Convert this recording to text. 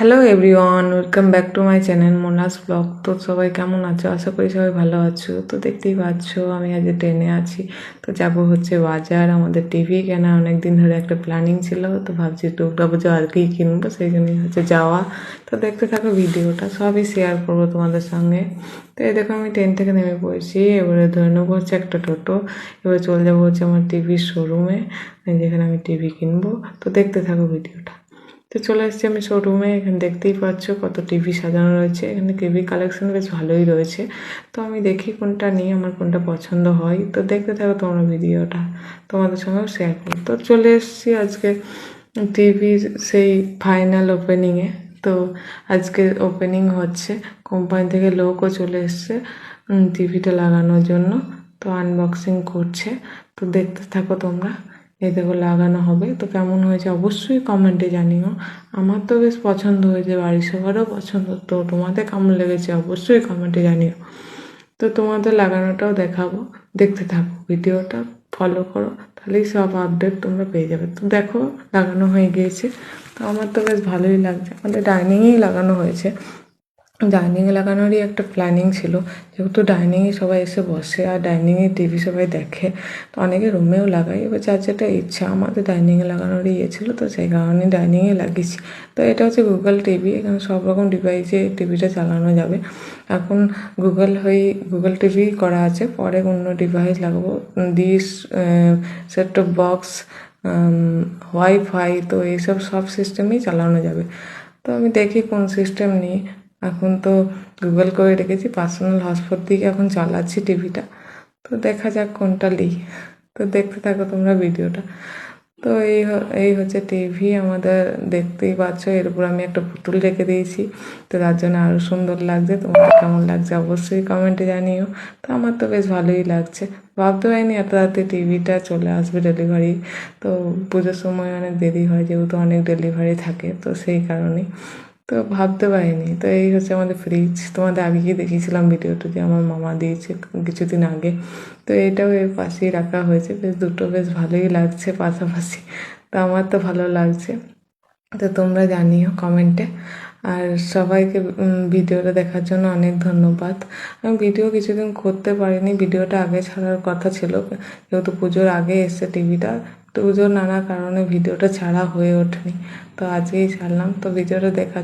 Hello everyone, welcome back to my channel Monas blog. তো সবাই কেমন আছো? আশা করি সবাই ভালো আছো। তো দেখতেই পাচ্ছ আমি আজ ট্রেনে আছি। তো যাব হচ্ছে বাজার, আমাদের টিভি কেনা অনেক দিন ধরে একটা প্ল্যানিং ছিল। তো ভাবছি দুর্গা পুজো আর কি কিনবো, সেই জন্যই হচ্ছে যাওয়া। তো দেখতে থাকো ভিডিওটা, সবই শেয়ার করবো তোমাদের সঙ্গে। তো এই দেখো আমি ট্রেন থেকে নেমে পড়েছি। এবারে ধরে নেবো হচ্ছে একটা টোটো। এবারে চলে যাবো হচ্ছে আমার টিভির শোরুমে, যেখানে আমি টিভি কিনবো। তো দেখতে থাকো ভিডিওটা। তো চলে এসেছি আমি শোরুমে। এখানে দেখতেই পাচ্ছ কত টিভি সাজানো রয়েছে। এখানে টিভি কালেকশন বেশ ভালোই রয়েছে। তো আমি দেখি কোনটা নিই, আমার কোনটা পছন্দ হয়। তো দেখতে থাকো তোমরা ভিডিওটা, তোমাদের সঙ্গেও শেয়ার করো। তো চলে এসেছি আজকে টিভির সেই ফাইনাল ওপেনিংয়ে। তো আজকে ওপেনিং হচ্ছে, কোম্পানি থেকে লোকও চলে এসছে টিভিটা লাগানোর জন্য। তো আনবক্সিং করছে, তো দেখতে থাকো তোমরা। এই দেখো লাগানো হবে। তো কেমন হয়েছে অবশ্যই কমেন্টে জানিও। আমার তো বেশ পছন্দ হয়েছে, বাড়ির সবারও পছন্দ। তো তোমাদের কেমন লেগেছে অবশ্যই কমেন্টে জানিও। তো তোমাদের লাগানোটাও দেখাবো, দেখতে থাকো ভিডিওটা, ফলো করো, তাহলেই সব আপডেট তোমরা পেয়ে যাবে। তো দেখো লাগানো হয়ে গিয়েছে। তো আমার তো বেশ ভালোই লাগছে। আমাদের ডাইনিংয়েই লাগানো হয়েছে। ডাইনিংয়ে লাগানোরই একটা প্ল্যানিং ছিল, যেহেতু ডাইনিংয়ে সবাই এসে বসে আর ডাইনিংয়ে টিভি সবাই দেখে। তো অনেকে রুমেও লাগায়, এবার যার যেটা ইচ্ছা। আমাদের ডাইনিংয়ে লাগানোরই ইয়ে ছিল, তো সেই কারণে ডাইনিংয়ে লাগিয়েছি। তো এটা হচ্ছে গুগল টিভি। এখানে সব রকম ডিভাইসে টিভিটা চালানো যাবে। এখন গুগল টিভি করা আছে, পরে অন্য ডিভাইস লাগাবো, dish, set top box, wifi, তো এইসব সব সিস্টেমেই চালানো যাবে। তো আমি দেখি কোন সিস্টেম নিই। এখন তো গুগল করে রেখেছি, পার্সোনাল হটস্পট দিয়ে এখন চালাচ্ছি টিভিটা। তো দেখা যাক কোনটা নিই। তো দেখতে থাকো তোমরা ভিডিওটা। তো এই হচ্ছে টিভি আমাদের, দেখতেই পাচ্ছ। এর উপর আমি একটা পুতুল রেখে দিয়েছি, তো তার জন্য আরও সুন্দর লাগছে। তোমাদের কেমন লাগছে অবশ্যই কমেন্টে জানিও। তো আমার তো বেশ ভালোই লাগছে। ভাবতে পারিনি এত রাতে টিভিটা চলে আসবে ডেলিভারি। তো পুজোর সময় অনেক দেরি হয়, যেহেতু অনেক ডেলিভারি থাকে, তো সেই কারণেই তো ভাবতে পারিনি। তো এই হচ্ছে আমাদের ফ্রিজ, তোমাদের আগেই দেখিয়েছিলাম ভিডিওটা, যে আমার মামা দিয়েছে কিছুদিন আগে। তো এটাও এর পাশেই রাখা হয়েছে। বেশ দুটো বেশ ভালোই লাগছে পাশাপাশি। তো আমার তো ভালো লাগছে। তো তোমরা জানিও কমেন্টে। আর সবাইকে ভিডিওটা দেখার জন্য অনেক ধন্যবাদ। আমি ভিডিও কিছুদিন করতে পারিনি, ভিডিওটা আগে ছাড়ার কথা ছিল, যেহেতু পুজোর আগে এসছে টিভিটা। তো পুজোর নানা কারণে ভিডিওটা ছাড়া হয়ে ওঠেনি। তো আজকেই ছাড়লাম। তো ভিডিওটা দেখা